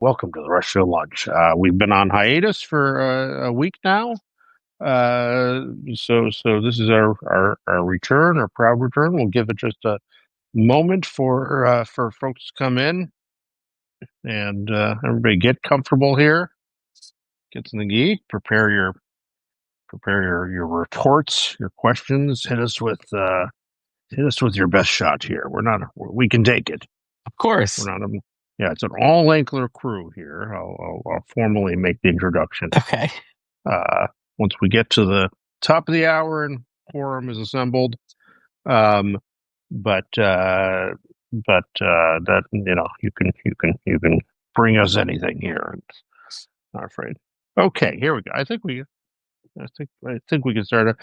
Welcome to the Rushfield Lunch. We've been on hiatus for a week now. So this is our return, our proud return. We'll give it just a moment for folks to come in and everybody get comfortable here. Get some geek. Prepare your reports, your questions. Hit us with your best shot here. We can take it. Of course. We're not a Yeah, it's an all-Ankler crew here. I'll formally make the introduction. Okay. Once we get to the top of the hour and quorum is assembled. But that you can bring us anything here. Not afraid. Okay, here we go. I think we can start.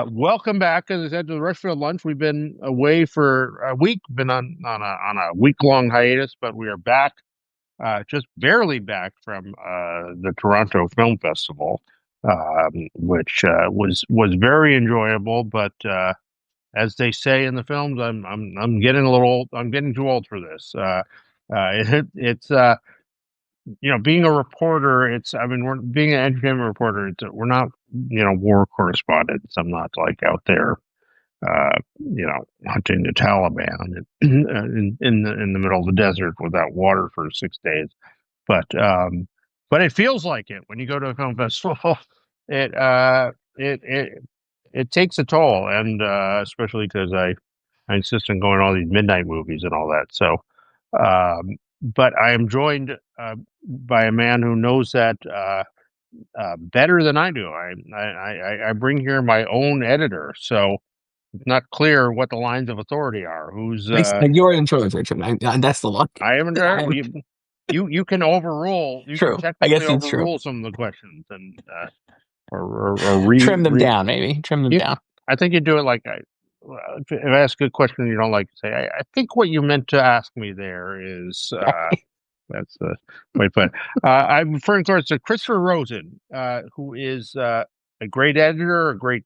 Welcome back, as I said, to the Rushfield Lunch. We've been away for a week, been on a week-long hiatus, but we are back, just barely back from the Toronto Film Festival, which was very enjoyable. But as they say in the films, I'm getting a little old. I'm getting too old for this. It's being a reporter. We're being an entertainment reporter. We're not war correspondents. I'm not like out there hunting the Taliban in the middle of the desert without water for 6 days. But it feels like it when you go to a film festival. It it takes a toll, and especially because I insist on going to all these midnight movies and all that. So, but I am joined by a man who knows that better than I do. I bring here my own editor, so it's not clear what the lines of authority are. You're in charge, Richard. That's the luck. I am in charge. You can overrule. You True. can I guess technically it's true. overrule some of the questions and or Trim them down, maybe. Trim them down. I think you do it like if I ask a question you don't like, say, I think what you meant to ask me there is that's quite fun. I'm referring, of course, to Christopher Rosen, who is a great editor, a great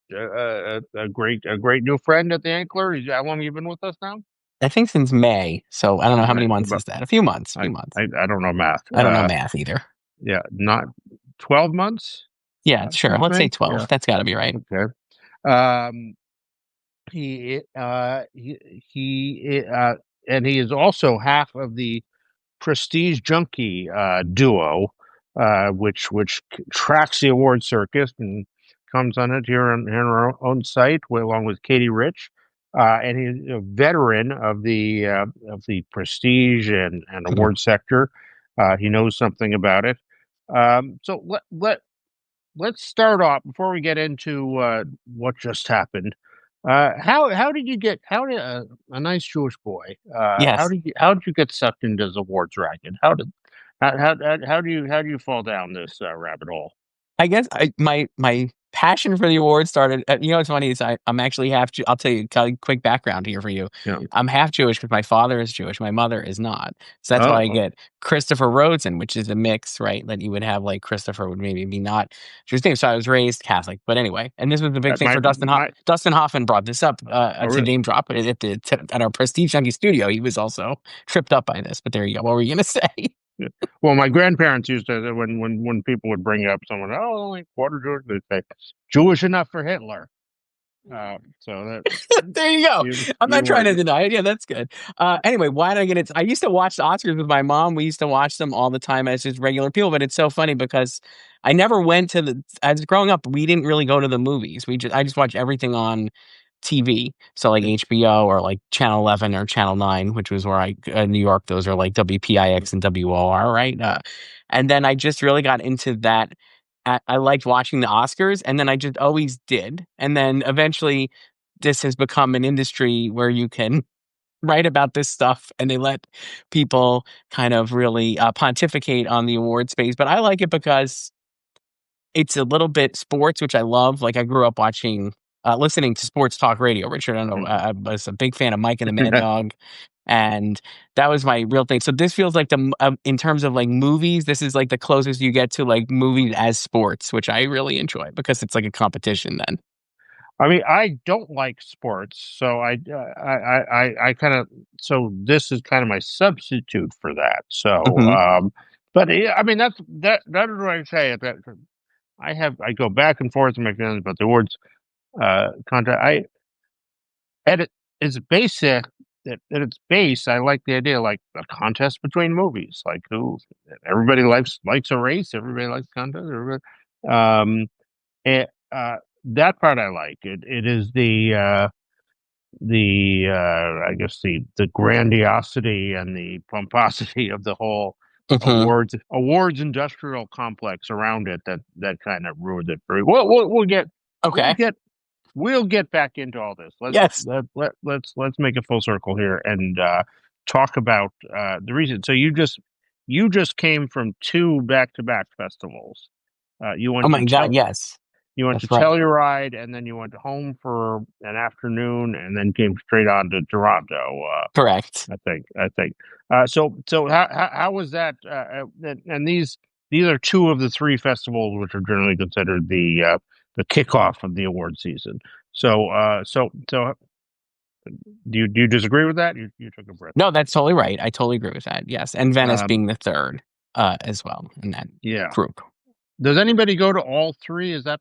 new friend at the Ankler. How long have you been with us now? I think since May. So I don't know how many months But is that. A few months. I don't know math. I don't know math either. Yeah, not 12 months. Yeah, sure. Let's say 12. Yeah. That's got to be right. Okay. And he is also half of the Prestige Junkie duo, which tracks the award circus and comes on it here on our own site, along with Katie Rich. And he's a veteran of the prestige and award sector. He knows something about it. So let's start off before we get into what just happened. How did a nice Jewish boy? Yes. How did you get sucked into this awards racket? How do you fall down this rabbit hole? I guess my passion for the award started. What's funny is I'm actually half. I'll tell you a quick background here for you. Yeah. I'm half Jewish because my father is Jewish, my mother is not. So that's why I get Christopher Rosen, which is a mix, right? That you would have like Christopher would maybe be not Jewish name. So I was raised Catholic, but anyway, and this was the big thing for Dustin. Dustin Hoffman brought this up to name drop it at our Prestige Junkie studio. He was also tripped up by this. But there you go. What were you gonna say? Yeah. Well, my grandparents used to, when people would bring up someone, only quarter Jewish, they'd say, Jewish enough for Hitler. So there you go. I'm not trying to deny it. Yeah, that's good. Anyway, why did I get it? I used to watch the Oscars with my mom. We used to watch them all the time as just regular people. But it's so funny because I never went to as growing up, we didn't really go to the movies. I just watched everything on TV. So like HBO or like Channel 11 or Channel 9, which was where New York, those are like WPIX and WOR, right? And then I just really got into that. I liked watching the Oscars, and then I just always did. And then eventually this has become an industry where you can write about this stuff and they let people kind of really pontificate on the award space. But I like it because it's a little bit sports, which I love. Like I grew up listening to sports talk radio. Richard, I don't know, I was a big fan of Mike and the Mad Dog. And that was my real thing. So this feels like in terms of like movies, this is like the closest you get to like movies as sports, which I really enjoy because it's like a competition then. I mean, I don't like sports, so I kind of, so this is kind of my substitute for that. So, But I mean, that is what I say. That I go back and forth in my feelings about the awards contest. At its basic at its base, I like the idea like a contest between movies. Like who everybody likes a race, everybody likes contest. Everybody, um, it, that part I like. It is the I guess the grandiosity and the pomposity of the whole Hmm. awards industrial complex around it that kind of ruins it for me. We'll Okay. get we'll get back into all this. Yes. Let's make a full circle here and talk about the reason. So you just came from two back-to-back festivals. You Oh went to my God. Yes. That's right. Telluride, and then you went home for an afternoon, and then came straight on to Toronto. Correct. I think. So how was that? And these are two of the three festivals which are generally considered the kickoff of the award season. So do you disagree with that? You took a breath. No, that's totally right. I totally agree with that. Yes. And Venice Um, being the third as well in that yeah. group. Does anybody go to all three? Is that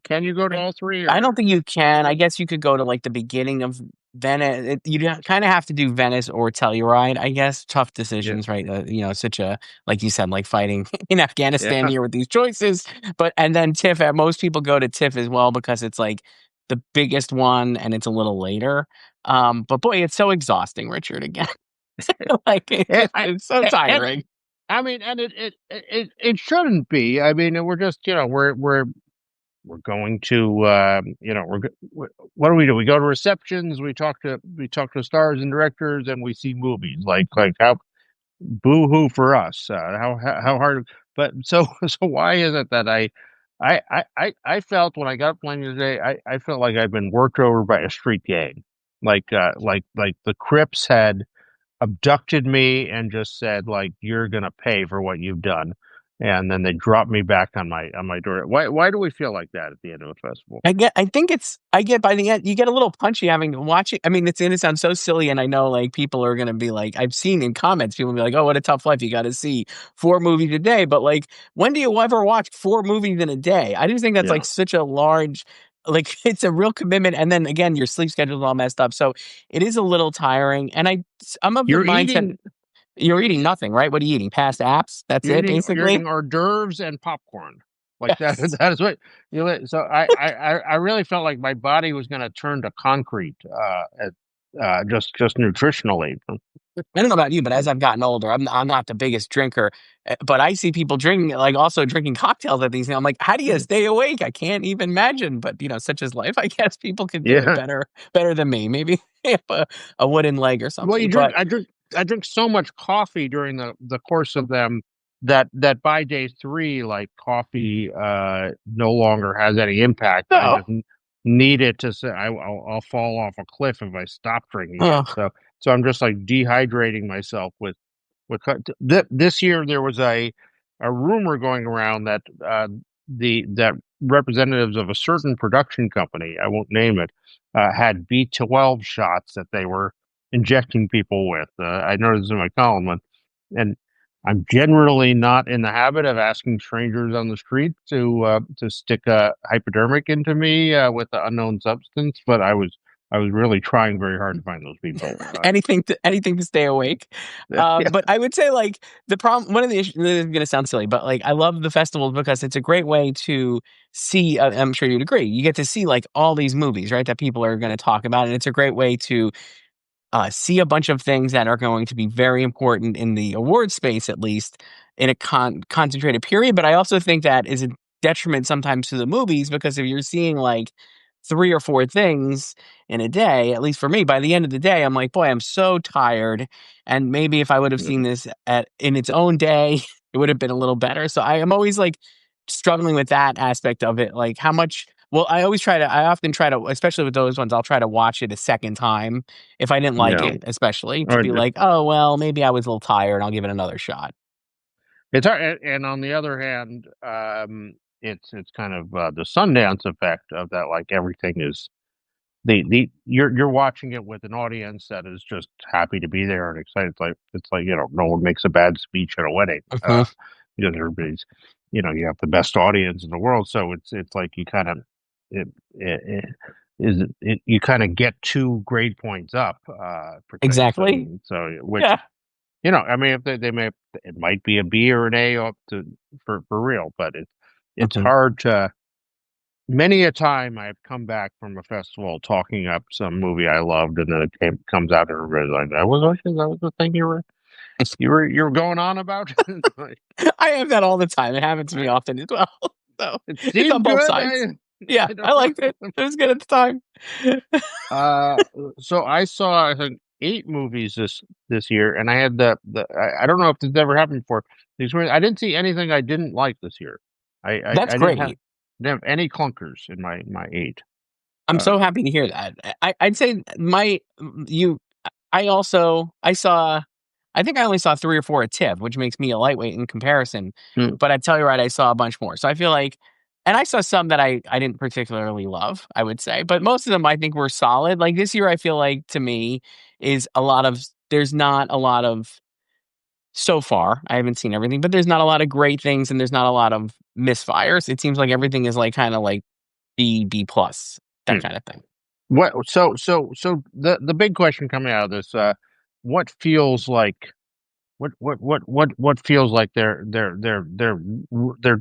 can you go to all three I don't or think you can. I guess you could go to like the beginning of Venice. You kind of have to do Venice or Telluride, I guess. Tough yeah decisions, right? Such a, like you said, like fighting in yeah Afghanistan here with these choices. And then TIFF, most people go to TIFF as well because it's like the biggest one and it's a little later. But boy, it's so exhausting, Richard, again. Like and I it's so and tiring. I mean, and it shouldn't be. I mean, we're just we're going to what do we do? We go to receptions. We talk to stars and directors, and we see movies. Like how boo hoo for us. How hard. But so so why is it that I felt when I got playing today, I felt like I've been worked over by a street gang. Like the Crips had abducted me and just said like you're gonna pay for what you've done, and then they dropped me back on my door. Why do we feel like that at the end of a festival? I get by the end, you get a little punchy having to watch it. I mean, it's gonna sound so silly, and I know like people are gonna be like, I've seen in comments, people be like, "Oh, what a tough life. You gotta see 4 movies a day." But like, when do you ever watch 4 movies in a day? I just think that's Yeah, like such a large, like it's a real commitment. And then again, your sleep schedule's all messed up. So it is a little tiring. And I'm of the you're mindset eating you're eating nothing, right? What are you eating? Past apps? That's it, you're basically. eating hors d'oeuvres and popcorn like that. Yes. That is what so I really felt like my body was going to turn to concrete just nutritionally. I don't know about you, but as I've gotten older, I'm not the biggest drinker, but I see people drinking, like also drinking cocktails at these. And I'm like, how do you stay awake? I can't even imagine. But such is life. I guess people could do it Yeah. better than me. Maybe a wooden leg or Well, something. But I drink so much coffee during the course of them that by day three, like coffee no longer has any impact. I no, just need it to say I'll fall off a cliff if I stop drinking it. oh, So I'm just like dehydrating myself this year there was a rumor going around that that representatives of a certain production company, I won't name it, had B12 shots that they were injecting people with. I noticed in my column, and I'm generally not in the habit of asking strangers on the street to stick a hypodermic into me with an unknown substance, but I was really trying very hard to find those people. anything to stay awake. Yeah, But I would say like the problem, one of the issues, this is going to sound silly, but like I love the festivals because it's a great way to see. I'm sure you'd agree. You get to see like all these movies, right? That people are going to talk about, and it's a great way to see a bunch of things that are going to be very important in the award space, at least in a concentrated period. But I also think that is a detriment sometimes to the movies because if you're seeing like 3 or 4 things in a day, at least for me, by the end of the day, I'm like, boy, I'm so tired. And maybe if I would have seen this in its own day, it would have been a little better. So I am always like struggling with that aspect of it. Like how much, well, I often try to, especially with those ones, I'll try to watch it a second time if I didn't like yeah. it, especially to Or be like, oh, well, maybe I was a little tired. I'll give it another shot. it's hard, and on the other hand, it's kind of the Sundance effect of that. Like everything is you're watching it with an audience that is just happy to be there and excited. It's like no one makes a bad speech at a wedding, Mhm. because everybody's, you have the best audience in the world, so it's like you kind of it, it, you kind of get 2 grade points up per thing. So Exactly. which Yeah. I mean, if they may, it might be a B or an A up to for real, but it's Mhm. hard to. Many a time I've come back from a festival talking up some movie I loved, and then comes out and everybody's like, that was the thing you were going on about." Like, I have that all the time. It happens to me often as well. So it it's on seemed both good. sides. Yeah, I don't I liked it. know. It was good at the time. Uh, so I saw, I think, 8 movies this year, and I had I don't know if this ever happened before. I didn't see anything I didn't like this year. That's I great. didn't have any clunkers in my 8. I'm Uh, so happy to hear that. I'd say you I saw I think I only saw 3 or 4 at TIFF, which makes me a lightweight in comparison, mm, but I Telluride, I saw a bunch more. So I feel like and I saw some that I didn't particularly love, I would say, but most of them I think were solid. Like, this year, I feel like, to me, is a lot of there's not a lot of so far, I haven't seen everything, but there's not a lot of great things, and there's not a lot of misfires. It seems like everything is, like, kinda like B plus, that mm. kinda thing. So the big question coming out of this, what feels like what feels like they're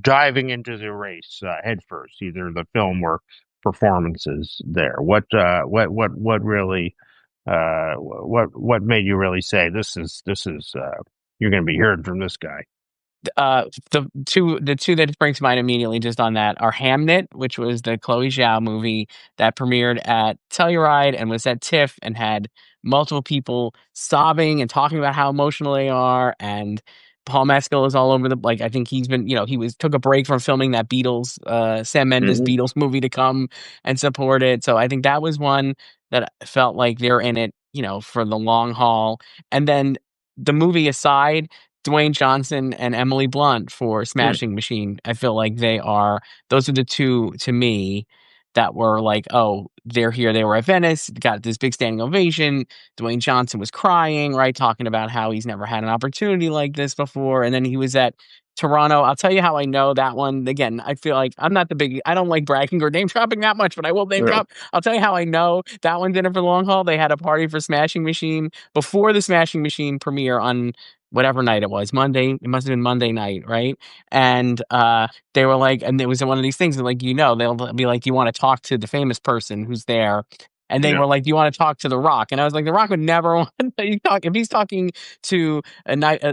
diving into the race head first, either the film or performances there. What really what made you really say this is you're going to be hearing from this guy? Uh, the two that spring to mind immediately just on that are Hamnet, which was the Chloe Zhao movie that premiered at Telluride and was at TIFF and had multiple people sobbing and talking about how emotional they are. And Paul Mescal is all over like, I think he's been, he took a break from filming that Sam Mendes Hmm. Beatles movie to come and support it. So I think that was one that felt like they're in it, for the long haul. And then the movie aside, Dwayne Johnson and Emily Blunt for Smashing Machine. I feel like those are the 2 to me that were like, "Oh, they're here." They were at Venice, got this big standing ovation. Dwayne Johnson was crying, right, talking about how he's never had an opportunity like this before, and then he was at Toronto. I'll tell you how I know that one. Again, I feel like I don't like bragging or name dropping that much, but I will name Yeah. drop. I'll tell you how I know that one's in it for the long haul. They had a party for Smashing Machine before the Smashing Machine premiere on whatever night it was, Monday. It must have been Monday night, right? And they were like, and it was one of these things that, like, they'll be like, "Do you want to talk to the famous person who's there?" And they Yeah. were like, "Do you want to talk to The Rock?" And I was like, The Rock would never want to talk. If he's talking to a night,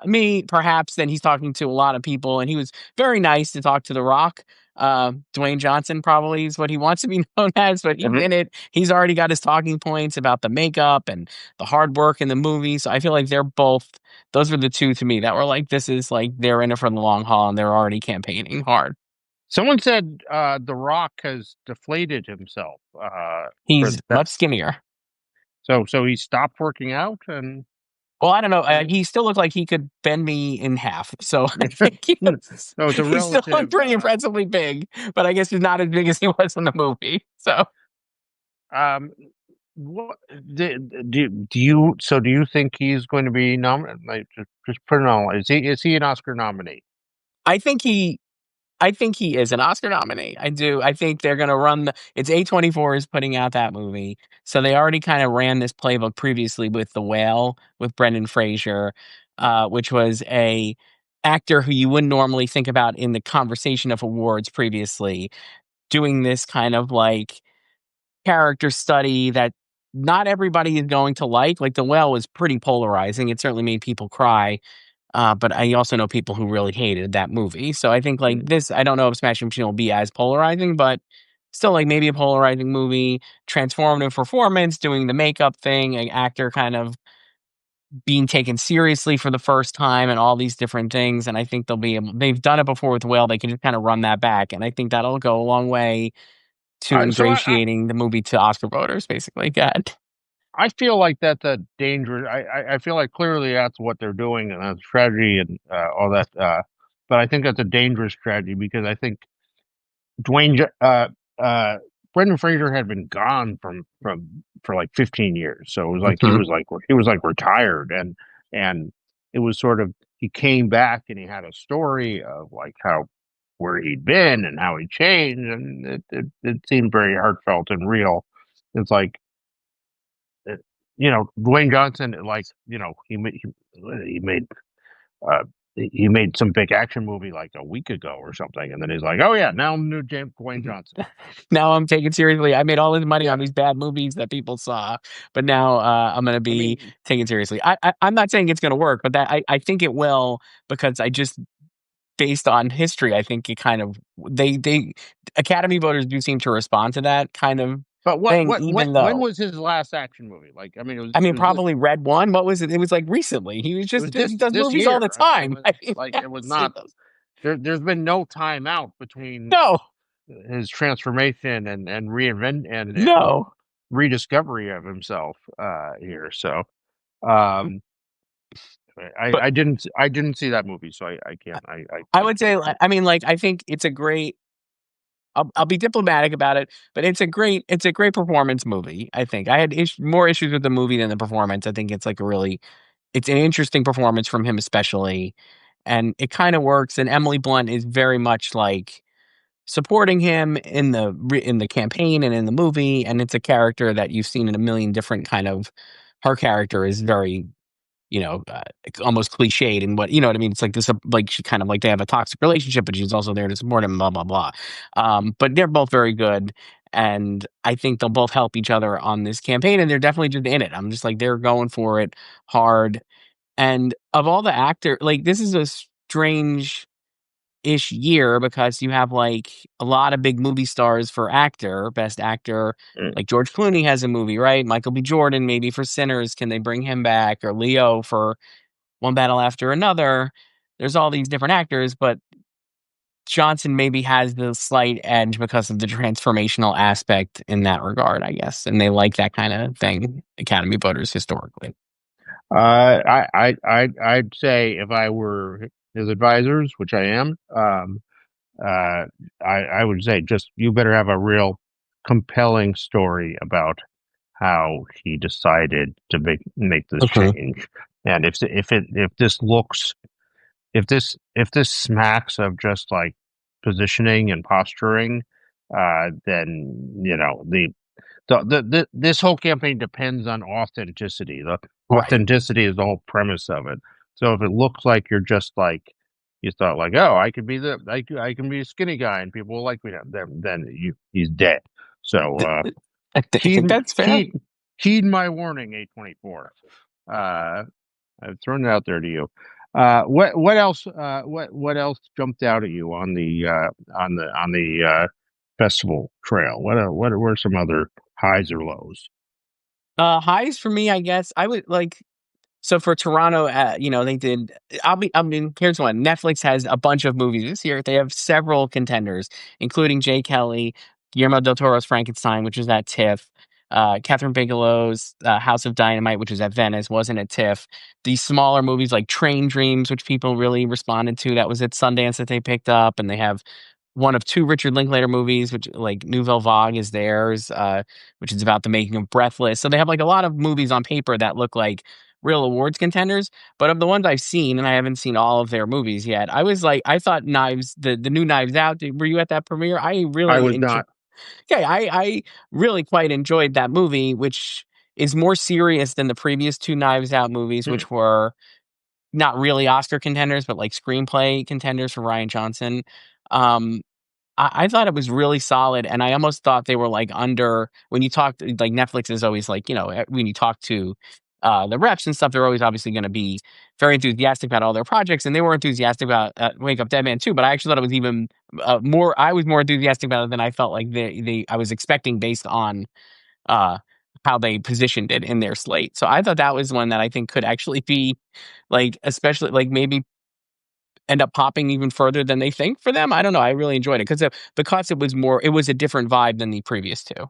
me, perhaps, then he's talking to a lot of people. And he was very nice to talk to The Rock. Dwayne Johnson probably is what he wants to be known as, but he's Mhm. in it. He's already got his talking points about the makeup and the hard work in the movie. So I feel like those were the 2 to me that were like, this is like they're in it for the long haul and they're already campaigning hard. Someone said The Rock has deflated himself for He's that. much skinnier. So he stopped working out and Well, I don't know. He still looked like he could bend me in half. So I think so it's a he still looked relative. pretty impressively big, but I guess he's not as big as he was in the movie. So Um, what do you think he's going to be nominated? Like, just put it on. Is he an Oscar nominee? I think he I think he is an Oscar nominee. I do. I think they're gonna run it's A24 is putting out that movie. So they already kind of ran this playbook previously with The Whale with Brendan Fraser, which was a actor who you wouldn't normally think about in the conversation of awards previously, doing this kind of like character study that not everybody is going to like. Like, The Whale was pretty polarizing. It certainly made people cry. But I also know people who really hated that movie. So I think, like, this, I don't know if Smashing Machine will be as polarizing, but still, like, maybe a polarizing movie, transformative performance, doing the makeup thing, an actor kind of being taken seriously for the first time, and all these different things. And I think they've done it before with Whale. They can just kind of run that back, and I think that'll go a long way to So ingratiating the movie to Oscar voters. Basically, God. I feel like that's a dangerous. I feel like clearly that's what they're doing, and that's strategy and all that. But I think that's a dangerous strategy because I think Dwayne uh, Brendan Fraser had been gone for like 15 years, so it was like he was like retired, and it was sort of he came back and he had a story of like how where he'd been and how he changed, and it seemed very heartfelt and real. It's like Dwayne Johnson, like he made uh, he made some big action movie like a week ago or something, and then he's like, "Oh yeah, now I'm new James Dwayne Johnson." Now I'm taken seriously. I made all this money on these bad movies that people saw, but now I'm going to I be mean, taken seriously. I'm not saying it's going to work, but that I think it will because I just based on history, I think it kind of they Academy voters do seem to respond to that kind of but what thing, what what even when though was his last action movie? Like, I mean, I it mean was this probably Red One. What was it? It was like recently. He was it was just he this does this movies all the year. I mean, it time. was I mean, like it was yes, he not does. there's been no time out between No, his transformation and reinvent and no. rediscovery of himself here. So um But I didn't see that movie, so I can't I I can't would say, say. I mean, like I think it's a great. I'll be diplomatic about it, but it's a great performance movie. I think I had more issues with the movie than the performance. I think it's like a really it's an interesting performance from him, especially, and it kind of works. And Emily Blunt is very much like supporting him in the campaign and in the movie, and it's a character that you've seen in a million different kind of. Her character is very almost cliched and what you know what I mean. It's like this, like she kind of like they have a toxic relationship, but she's also there to support him, blah blah blah. But they're both very good, and I think they'll both help each other on this campaign, and they're definitely just in it. I'm just like they're going for it hard, and of all the actor, like this is a strange ish year because you have like a lot of big movie stars for best actor. Mm. Like George Clooney has a movie, right? Michael B. Jordan, maybe for Sinners, can they bring him back? Or Leo for One Battle After Another. There's all these different actors, but Johnson maybe has the slight edge because of the transformational aspect in that regard, I guess. And they like that kind of thing, Academy voters historically. I'd say if I were his advisors, which I am, uh, I would say just you better have a real compelling story about how he decided to make this Mhm. change, and if this smacks of just like positioning and posturing, then this whole campaign depends on authenticity. The Right. authenticity is the whole premise of it. So if it looks like you're just like you thought, like, oh, I can be a skinny guy and people will like me, then he's dead. So I think heed that's fair. heed heed my warning, A24. Uh, I've thrown it out there to you. What else? What else jumped out at you on the festival trail? What were some other highs or lows? Highs for me, I guess. I would like so for Toronto, they did. I mean, here's one. Netflix has a bunch of movies this year. They have several contenders, including Jay Kelly, Guillermo del Toro's Frankenstein, which is at TIFF. Catherine Bigelow's House of Dynamite, which is at Venice, wasn't at TIFF. These smaller movies like Train Dreams, which people really responded to, that was at Sundance that they picked up, and they have one of two Richard Linklater movies, which like Nouvelle Vague is theirs, which is about the making of Breathless. So they have like a lot of movies on paper that look like real awards contenders. But of the ones I've seen, and I haven't seen all of their movies yet, I was like, I thought the new Knives Out. Were you at that premiere? I I really was enjoyed. not. Okay, I really quite enjoyed that movie, which is more serious than the previous two Knives Out movies, Hmm. which were not really Oscar contenders, but like screenplay contenders for Ryan Johnson. Um, I thought it was really solid, and I almost thought they were like under when you talk like Netflix is always like when you talk to the reps and stuff, they're always obviously going to be very enthusiastic about all their projects, and they were enthusiastic about Wake Up Dead Man too. But I actually thought it was even more. I was more enthusiastic about it than I felt like they I was expecting based on uh, how they positioned it in their slate. So I thought that was one that I think could actually be like, especially like maybe end up popping even further than they think for them. I don't know. I really enjoyed it because it was a different vibe than the previous two.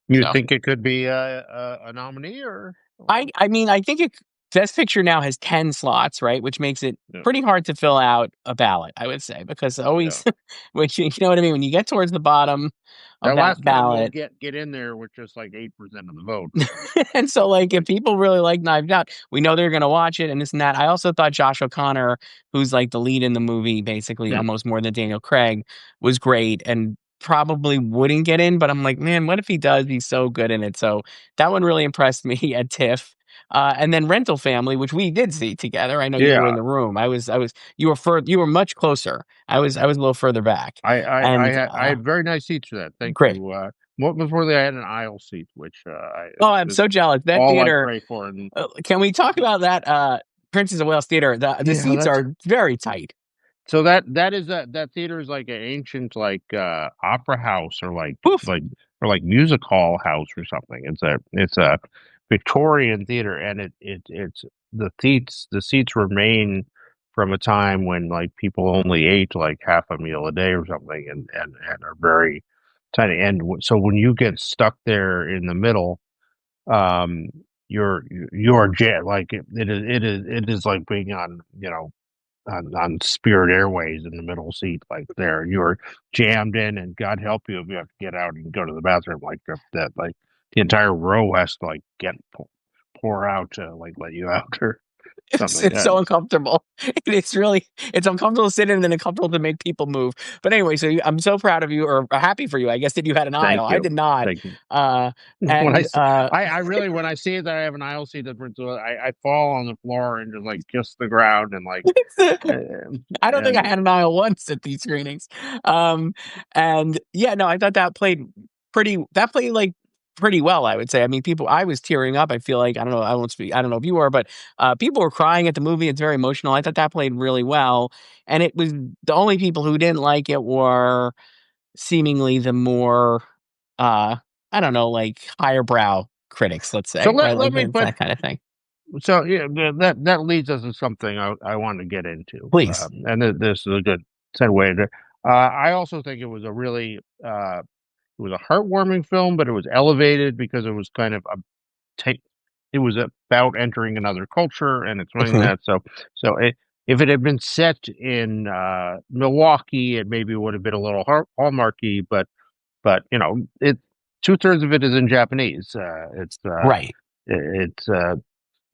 You So think it could be a nominee or? I mean, I think it. Best Picture now has 10 slots, right? Which makes it Yeah. pretty hard to fill out a ballot, I would say, because always, which you know what I mean. When you get towards the bottom of That that last one will ballot, get in there with just like 8% of the vote. and so like if people really like Knives Out, we know they're going to watch it and this and that. I also thought Josh O'Connor, who's like the lead in the movie, basically almost more than Daniel Craig, was great and probably wouldn't get in. But I'm like, man, what if he does? He's so good in it. So that one really impressed me at TIFF. And then Rental Family, which we did see together. I know you were Yeah, in the room. You were much closer. I was a little further back. And I had very nice seats for that. Thank great. you. Before that, I had an aisle seat, which Oh, I'm is so jealous. That all I theater. pray for. And Can we talk about that Princess of Wales Theater? The yeah, seats that's are very tight. so that theater is like an ancient like opera house or Oof. like music hall house or something. It's a Victorian theater, and it's the seats remain from a time when like people only ate like half a meal a day or something, and are very tiny. And so when you get stuck there in the middle, um, you're like it is like being on on Spirit Airways in the middle seat, like there. You're jammed in, and God help you if you have to get out and go to the bathroom. Like that, like the entire row has to like pour out to like let you out or something. It's so uncomfortable. It's uncomfortable to sit in and uncomfortable to make people move. But anyway, I'm so proud of you or happy for you, I guess, that you had an aisle. Thank I you, did not. thank you. Uh, When and I really when I see that I have an aisle seat difference, I fall on the floor and just like kiss the ground and like I don't think I and had an aisle once at these screenings. And yeah, no, I thought that played like pretty well, I would say. I mean, I was tearing up. I feel like, I don't know, I won't speak, I don't know if you were, but people were crying at the movie. It's very emotional. I thought that played really well. And it was the only people who didn't like it were seemingly the more, uh, I don't know, like higher brow critics, let's so say, right? let Like me put that kind of thing. so yeah, that leads us to something I want to get into, Please. and this is a good segue. I also think it was a really it was a heartwarming film, but it was elevated because it was kind of take. It was about entering another culture and explaining Mhm. that. So if it had been set in Milwaukee, it maybe would have been a little hallmarky, but it 2/3 of it is in Japanese. Right. It's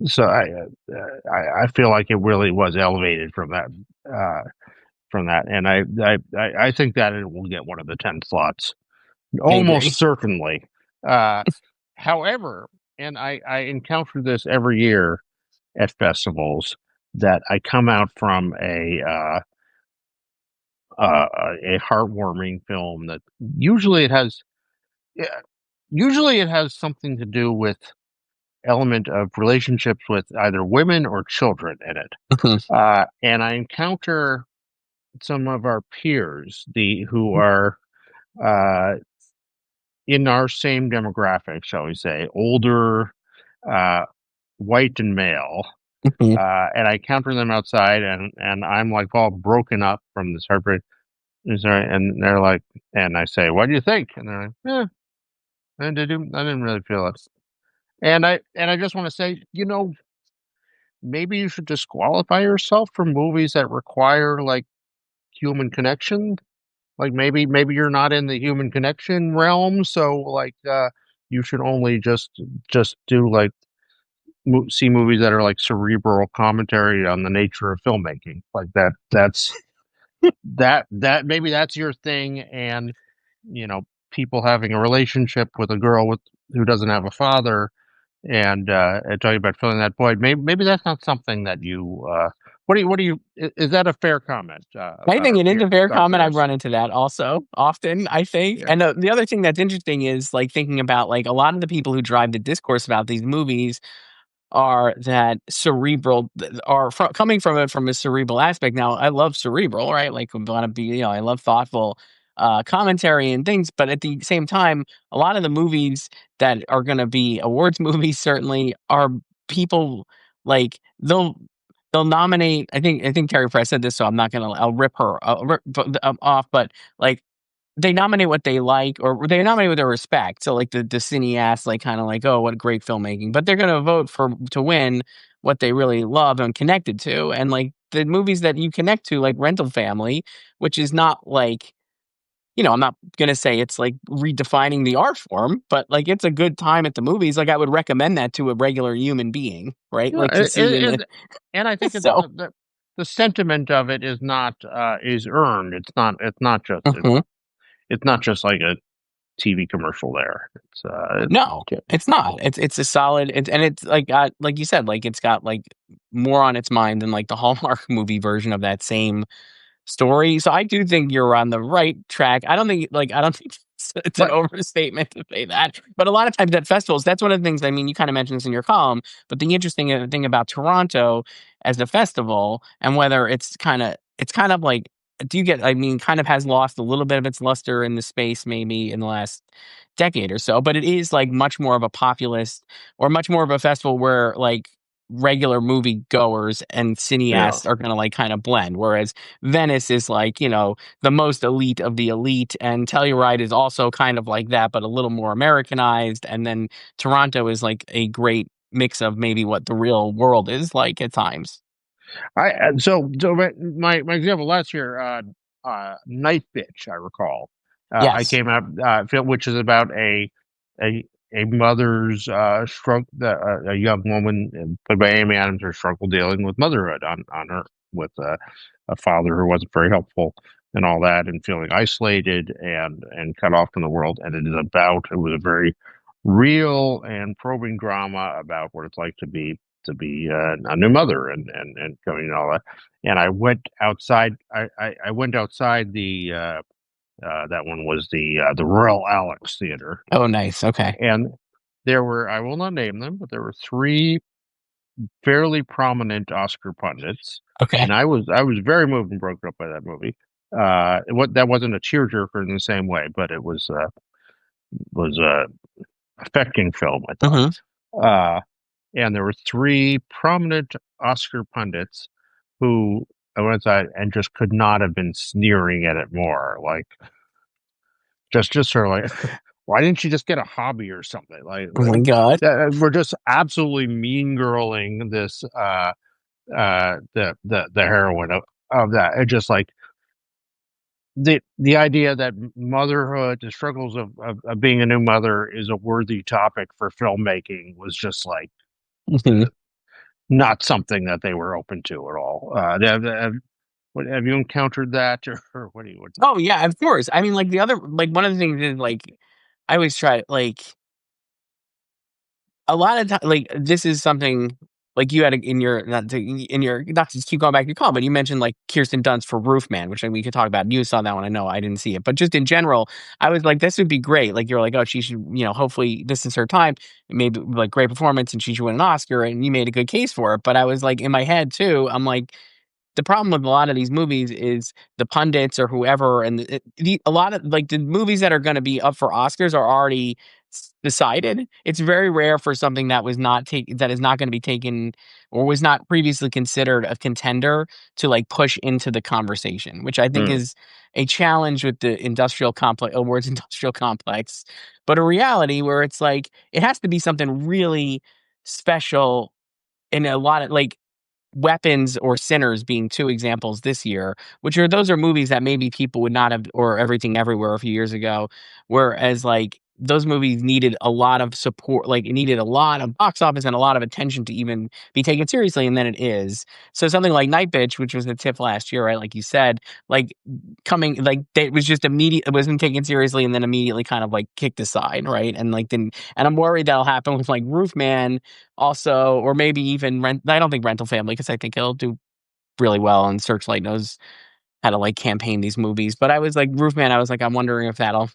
so I feel like it really was elevated from that, and I think that it will get one of the 10 slots I agree. almost certainly. Uh, However, and I encounter this every year at festivals, that I come out from a heartwarming film that usually it has yeah, usually it has something to do with element of relationships with either women or children in it. Mhm. And I encounter some of our peers, the who are uh, in our same demographic, shall we say, older, uh, white and male, Mhm. and I encounter them outside, and I'm like all broken up from this heartbreak. And they're like, and I say, "What do you think?" And they're like, "Yeah, I didn't really feel it." And I just want to say, maybe you should disqualify yourself from movies that require like human connection. Like maybe you're not in the human connection realm, so like you should only just do like see movies that are like cerebral commentary on the nature of filmmaking. Like that maybe that's your thing, and people having a relationship with a girl with who doesn't have a father, and talking about filling that void. Maybe that's not something that you. What do you? Is that a fair comment I about think it is a fair our comment. I've peers? run into that also often, I think. Yeah. And the other thing that's interesting is like thinking about like a lot of the people who drive the discourse about these movies are that cerebral are coming from it from a cerebral aspect. Now, I love cerebral, right? Like, I want to be, I love thoughtful commentary and things. But at the same time, a lot of the movies that are going to be awards movies certainly are people like they'll nominate. I think Terry Press said this, so I'm not gonna. I'll rip her off. But like they nominate what they like, or they nominate with their respect. So like the cineast, like kind of like, oh, what great filmmaking. But they're gonna vote for to win what they really love and connected to. And like the movies that you connect to, like Rental Family, which is not like, I'm not gonna say it's like redefining the art form, but like it's a good time at the movies. Like I would recommend that to a regular human being, right? Yeah, Like to see in the and I think so the sentiment of it is not is earned. mhm. It's not just like a TV commercial there. No, it's not. It's a solid and it's like you said, like it's got like more on its mind than like the Hallmark movie version of that same story. So I do think you're on the right track. I don't think it's an but overstatement to say that. But a lot of times at festivals, that's one of the things. I mean, you kind of mentioned this in your column, but the interesting thing about Toronto as a festival and whether it's kind of like do you get I mean, kind of has lost a little bit of its luster in the space maybe in the last decade or so, but it is like much more of a populist or much more of a festival where like regular movie goers and yeah, cineasts are going to like kind of blend. Whereas Venice is like, the most elite of the elite. And Telluride is also kind of like that, but a little more Americanized. And then Toronto is like a great mix of maybe what the real world is like at times. my example last year, Night Bitch, I recall. I Yes. came out, film which is about a a mother's struggle, a young woman played by Amy Adams, her struggle dealing with motherhood on her with a father who wasn't very helpful and all that, and feeling isolated and cut off from the world. And it was a very real and probing drama about what it's like to be a new mother and going and all that. And I went outside. I went outside that one was the Royal Alex Theater, Oh, nice. Okay. and there were, I will not name them, but there were three fairly prominent Oscar pundits, Okay. and I was very moved and broken up by that movie. What that wasn't a tearjerker in the same way, but it was a affecting film, I thought. Hmm. Uh, and there were three prominent Oscar pundits who I went inside and just could not have been sneering at it more. Like just sort of like, why didn't you just get a hobby or something? Oh my God. We're just absolutely mean girling this the heroine of that. It just like the idea that motherhood, the struggles of being a new mother is a worthy topic for filmmaking was just like Mhm. not something that they were open to at all. Have you encountered that, or what do you? Oh yeah, of course. I mean, like the other, like one of the things is like, I always try like a lot of time, like this is something like you had in your not to keep going back to your call, but you mentioned like Kirsten Dunst for Roofman, which we could talk about. You saw that one, I know. I didn't see it, but just in general, I was like, this would be great. Like you're like, oh, she should, hopefully this is her time. Maybe like great performance, and she should win an Oscar, and you made a good case for it. But I was like in my head too. I'm like, the problem with a lot of these movies is the pundits or whoever, and a lot of like the movies that are going to be up for Oscars are already decided. It's very rare for something that was not that is not going to be taken or was not previously considered a contender to like push into the conversation, which I think Hmm. is a challenge with the industrial complex awards industrial complex, but a reality where it's like it has to be something really special in a lot of like Weapons or Sinners being two examples this year, which are those are movies that maybe people would not have or Everything Everywhere a few years ago, whereas, like, those movies needed a lot of support, like, it needed a lot of box office and a lot of attention to even be taken seriously, and then it is. So something like Night Bitch, which was the TIFF last year, right, like you said, like, coming like, it was just immediate it wasn't taken seriously and then immediately kind of, like, kicked aside, right, and, like, then and I'm worried that'll happen with, like, Roofman also, or maybe even I don't think Rental Family because I think it'll do really well, and Searchlight knows how to, like, campaign these movies, but I was like, Roofman, I was like, I'm wondering if that'll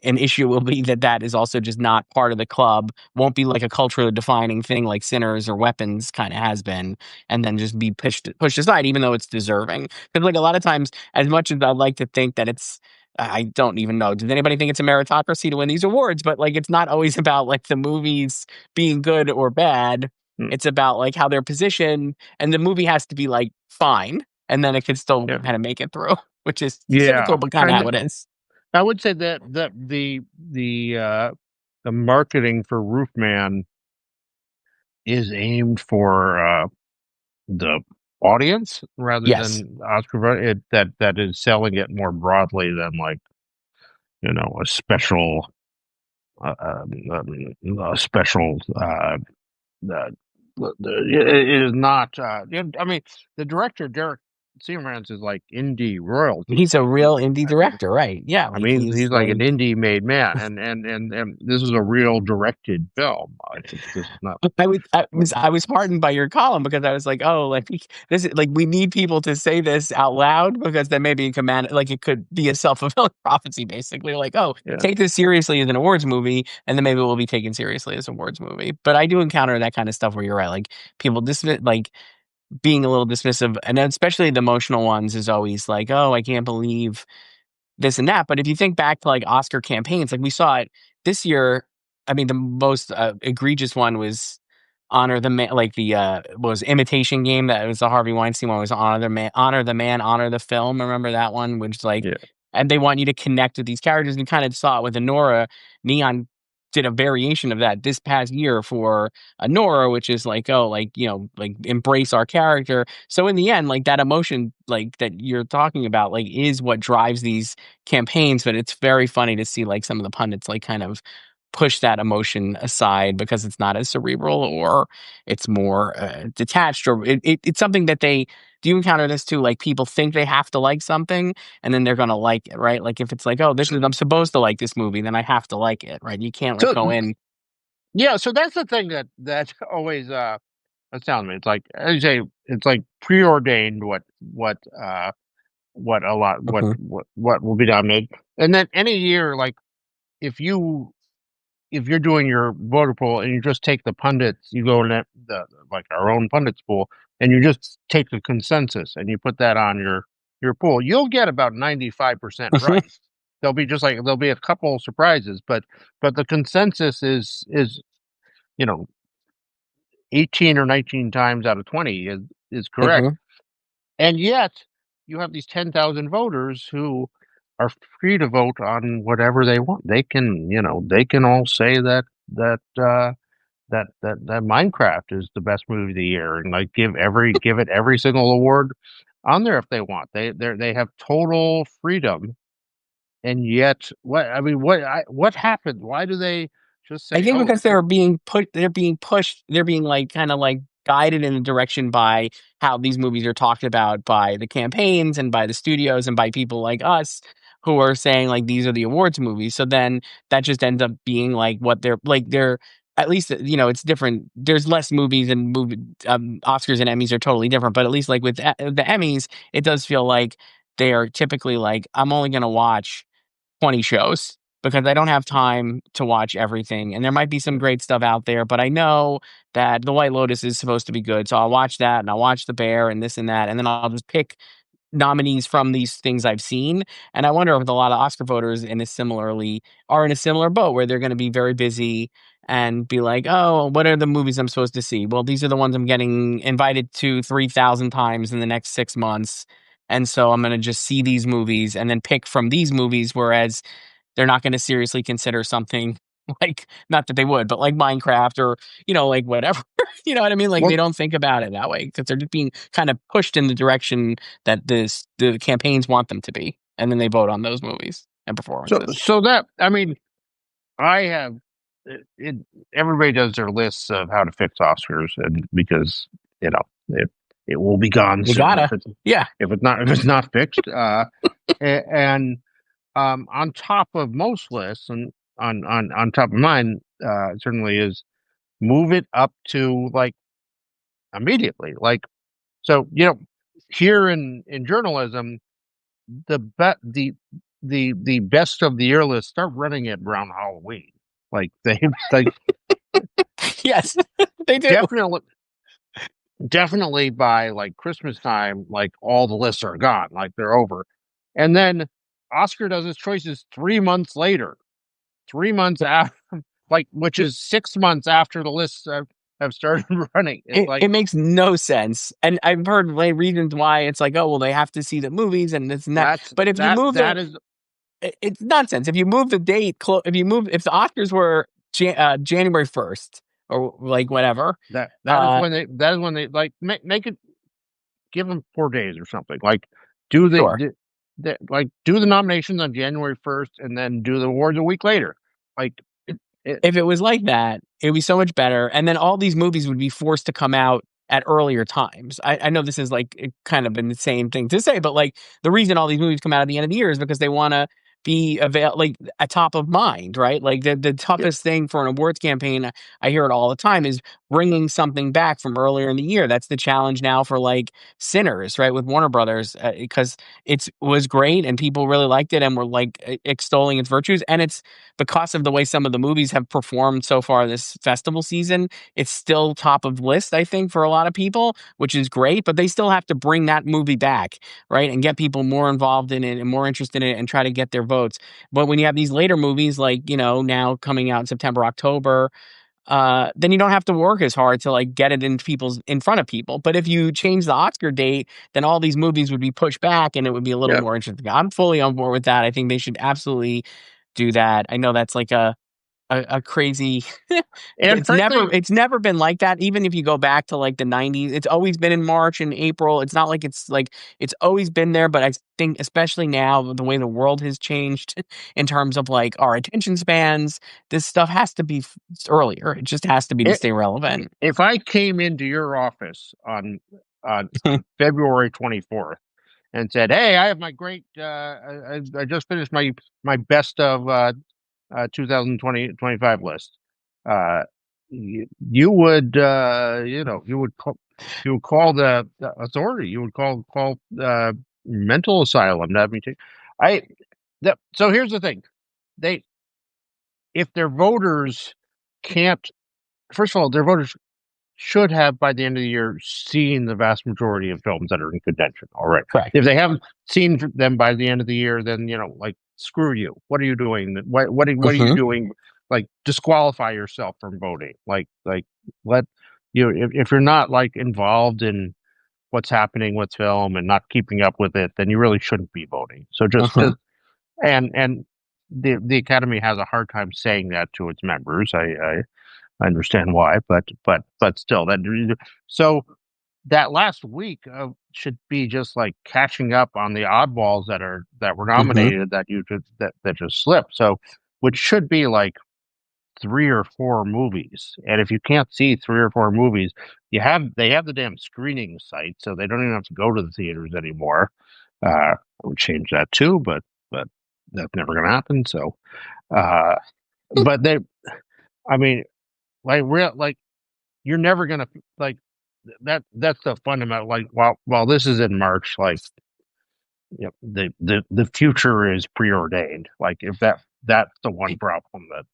an issue will be that that is also just not part of the club, won't be like a culturally defining thing like Sinners or Weapons kinda has been, and then just be pushed aside even though it's deserving. Because like, a lot of times, as much as I'd like to think that it's I don't even know, does anybody think it's a meritocracy to win these awards? But, like, it's not always about, like, the movies being good or bad. Hmm. It's about, like, how they're positioned, and the movie has to be, like, fine, and then it can still Yeah, kinda make it through, which is yeah. cynical, but kinda how it is. I would say that the marketing for Roofman is aimed for the audience rather Yes. than Oscar. That is selling it more broadly than like a special a special uh, it is not. I mean, the director Derek Cianfrance is like indie royalty. He's a Like real indie director, right? Yeah, I like mean, he's he's like an like indie made man, and this is a real directed film. This is not. I was heartened by your column because I was like, oh, like this is like we need people to say this out loud because then maybe it could like it could be a self-fulfilling prophecy, basically. Like, oh, Yeah. take this seriously as an awards movie, and then maybe it will be taken seriously as an awards movie. But I do encounter that kind of stuff where you're right, like people dismiss like being a little dismissive, and especially the emotional ones is always like, oh, I can't believe this and that. But if you think back to like Oscar campaigns, like we saw it this year. I mean, the most egregious one was Honor the Man, like the was Imitation Game. That was the Harvey Weinstein one. Was Honor the Man, Honor the Film. Remember that one? Which like, Yeah. and they want you to connect with these characters. And kind of saw it with Honora. Neon did a variation of that this past year for Honora, which is like, oh, like like embrace our character. So in the end, like that emotion, like that you're talking about, like is what drives these campaigns. But it's very funny to see like some of the pundits like kind of push that emotion aside because it's not as cerebral or it's more detached or it's something that they do. You encounter this too, like people think they have to like something and then they're gonna like it, right? Like if it's like, oh, this is I'm supposed to like this movie, then I have to like it, right? You can't like So go in. yeah, so that's the thing that always astounds me. It's like as you say, it's like preordained what a lot Mhm, what will be nominated, and then any year like if you if you're doing your voter poll and you just take the pundits, you go in the like our own pundits pool, and you just take the consensus and you put that on your pool, you'll get about 95% mhm, right. There'll be a couple surprises, but the consensus is you know 18 or 19 times out of 20 is correct, mhm. and yet you have these 10,000 voters who are free to vote on whatever they want. They can all say that. That Minecraft is the best movie of the year, and like give it every single award on there if they want. They have total freedom, and yet what happened? Why do they just I say, think oh, because they're being like kind of like guided in a direction by how these movies are talked about by the campaigns and by the studios and by people like us who are saying like these are the awards movies. So then that just ends up being like what they're at least it's different. There's less movies and movie Oscars and Emmys are totally different, but at least like with the Emmys, it does feel like they are typically like I'm only going to watch 20 shows because I don't have time to watch everything. And there might be some great stuff out there, but I know that The White Lotus is supposed to be good. So I'll watch that and I'll watch The Bear and this and that. And then I'll just pick nominees from these things I've seen. And I wonder if a lot of Oscar voters are in a similar boat where they're going to be very busy and be like, oh, what are the movies I'm supposed to see? Well, these are the ones I'm getting invited to 3,000 times in the next 6 months. And so I'm going to just see these movies and then pick from these movies. Whereas they're not gonna seriously consider something like not that they would, but like Minecraft or, like whatever. You know what I mean? Like, they well, don't think about it that way because 'cause they're just being kind of pushed in the direction that the campaigns want them to be, and then they vote on those movies and performances. so that I mean, I have it. Everybody does their lists of how to fix Oscars, and because you know it will be gone You soon gotta. Yeah. if it's not fixed. And on top of most lists, and on top of mine, certainly is move it up to like immediately. Like so, here in journalism, the bet the best of the year list start running it around Halloween. Like they like Yes, they do. definitely definitely by like Christmas time, like all the lists are gone, like they're over. And then Oscar does his choices 3 months later, 3 months after, like which is 6 months after the lists have started running. It's like It makes no sense, and I've heard, like, reasons why it's like, "Oh, well, they have to see the movies and this and that," that's but if you move that the is it's nonsense. If you move the date, if the Oscars were January 1st or like whatever, That is when they like make it, give them 4 days or something. Like sure. do the nominations on January 1st and then do the awards a week later. Like it If it was like that, it would be so much better. And then all these movies would be forced to come out at earlier times. I know this is like kind of been the same thing to say, but like the reason all these movies come out at the end of the year is because they want to be like a top of mind, right? Like the yeah, toughest thing for an awards campaign, I hear it all the time, is bringing something back from earlier in the year. That's the challenge now for like Sinners, right, with Warner Brothers, because it was great and people really liked it and were like extolling its virtues, and it's because of the way some of the movies have performed so far this festival season. It's still top of list, I think, for a lot of people, which is great, but they still have to bring that movie back, right? And get people more involved in it and more interested in it and try to get their votes. But when you have these later movies, like, now coming out in September, October, then you don't have to work as hard to like get it in front of people. But if you change the Oscar date, then all these movies would be pushed back and it would be a little yeah. more interesting. I'm fully on board with that. I think they should absolutely do that. I know that's like a crazy And frankly, it's never been like that. Even if you go back to like the 90s, it's always been in March and April. It's not like it's always been there, but I think especially now the way the world has changed in terms of like our attention spans, this stuff has to be earlier. It just has to be to it, stay relevant. if I came into your office on February 24th and said, "Hey, I have my great I just finished my best of 2025 list," you would you would call the authority. You would call mental asylum to have me take. I so here's the thing. They If their voters can't, first of all, their voters should have by the end of the year seen the vast majority of films that are in contention already. Correct. If they haven't seen them by the end of the year, then like screw you. What are you doing? What are you Hmm. doing? Like disqualify yourself from voting. Like let if you're not like involved in what's happening with film and not keeping up with it, then you really shouldn't be voting. So Hmm. just and the Academy has a hard time saying that to its members. I understand why, but still so that last week should be just like catching up on the oddballs that were Hmm. nominated that just slipped. So which should be like 3 or 4 movies, and if you can't see 3 or 4 movies, they have the damn screening site, so they don't even have to go to the theaters anymore. I would change that too, but that's never going to happen. So, uh, but I mean, like you're never gonna like that's the fundamental, like while this is in March, like the future is preordained. Like if that's the one problem that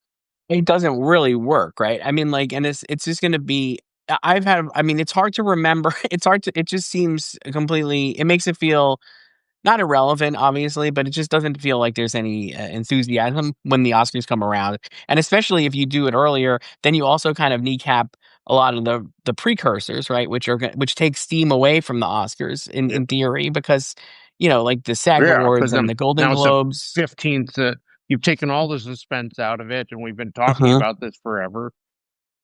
It doesn't really work, right? I mean, like, and it's just gonna be. I mean, it's hard to remember. It's hard to. It just seems completely. It makes it feel not irrelevant, obviously, but it just doesn't feel like there's any enthusiasm when the Oscars come around. And especially if you do it earlier, then you also kind of kneecap a lot of the precursors, right? Which take steam away from the Oscars yeah, in theory, because like the SAG yeah, because Awards and then the Golden now it's the Globes. 15th. You've taken all the suspense out of it, and we've been talking Mhm. about this forever.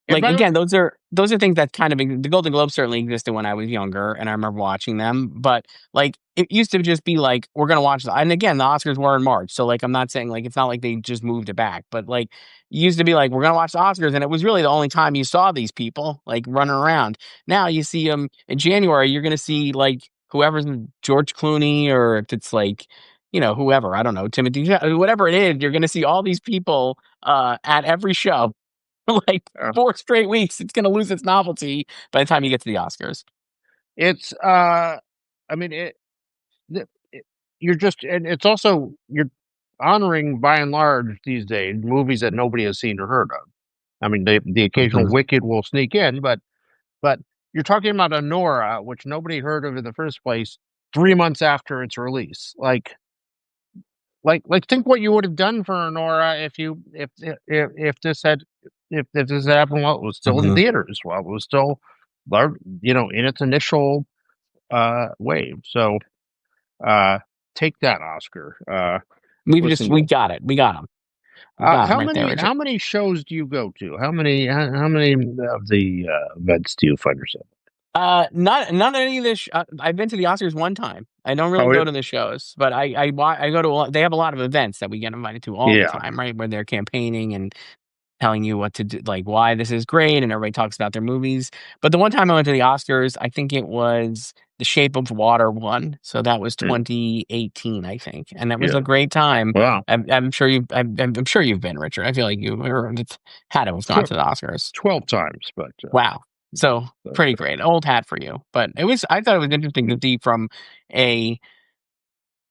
And Like, by the way, again, those are things that kind of the Golden Globes certainly existed when I was younger, and I remember watching them, but, like, it used to just be like, "We're gonna watch" and again, the Oscars were in March, so, like, I'm not saying, like, it's not like they just moved it back, but, like, it used to be like, "We're gonna watch the Oscars," and it was really the only time you saw these people, like, running around. Now you see them in January, you're gonna see, like, whoever's George Clooney, or if it's, like, whoever, I don't know, Timothy whatever it is, you're gonna see all these people, at every show. Like uh, 4 straight weeks, it's gonna lose its novelty by the time you get to the Oscars. it's I mean it, you're just, and it's also you're honoring by and large these days movies that nobody has seen or heard of. I mean, the occasional Mhm, Wicked will sneak in, but you're talking about a Nora, which nobody heard of in the first place, 3 months after its release. Like think what you would have done for a Nora if this had if this had happened while it was still in mhm. theaters, while it was still in its initial wave. So take that, Oscar. We got it. We got them. We got them How right there, many Richard. shows do you go to? How many of the events do you find yourself? Not any of this. I've been to the Oscars one time. I don't really Oh, go to the shows, but I go to a lot. They have a lot of events that we get invited to all the yeah, time, right? Where they're campaigning and telling you what to do, like why this is great, and everybody talks about their movies. But the one time I went to the Oscars, I think it was The Shape of Water won. So that was mm, 2018, I think, and that was yeah. a great time. Wow, I'm sure I'm sure you've been, Richard. I feel like you had to have gone to the Oscars. 12 times, but Wow. So pretty great. Old hat for you. But I thought it was interesting to see from a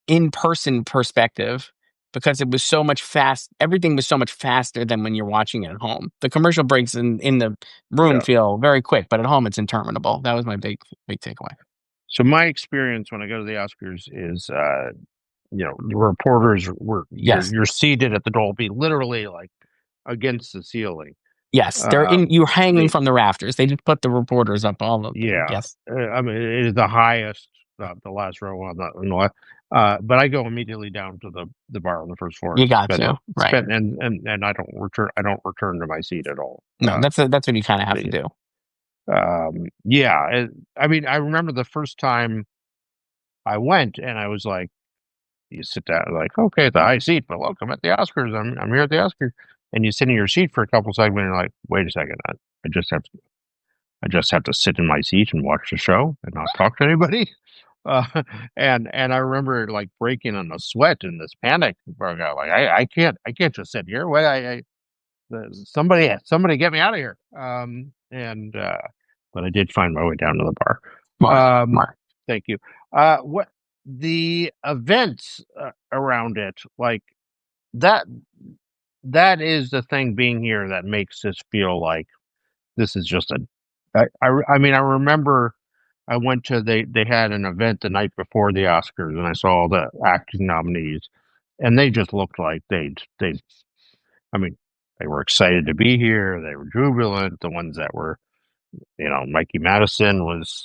in-person perspective because it was so much everything was so much faster than when you're watching it at home. The commercial breaks in the room yeah. feel very quick, but at home it's interminable. That was my big takeaway. So my experience when I go to the Oscars is, the reporters Yes. you're seated at the Dolby, literally like against the ceiling. Yes. You're hanging The from the rafters. They just put the reporters up all of them. Yeah, Yes. I mean it is the highest, the last row on the left. But I go immediately down to the bar on the first floor You and got to. Right. and I don't return. I don't return to my seat at all. No, that's what you kind of have to The, do. I mean, I remember the first time I went, and I was like, you sit down, like, okay, it's a high seat, but look, I'm at the Oscars. I'm here at the Oscars, and you sit in your seat for a couple seconds, and you're like, wait a second, I just have to. I just have to sit in my seat and watch the show and not talk to anybody. Uh, and I remember like breaking in a sweat and this panic broke out. Like I can't just sit here. Wait, somebody get me out of here. But I did find my way down to the Smart. bar. Smart. Thank you. What the events around it, like that, that is the thing being here that makes this feel like this is just a. I mean, I remember I went to they had an event the night before the Oscars, and I saw all the acting nominees, and they just looked like they. I mean, they were excited to be here. They were jubilant. The ones that were, Mikey Madison was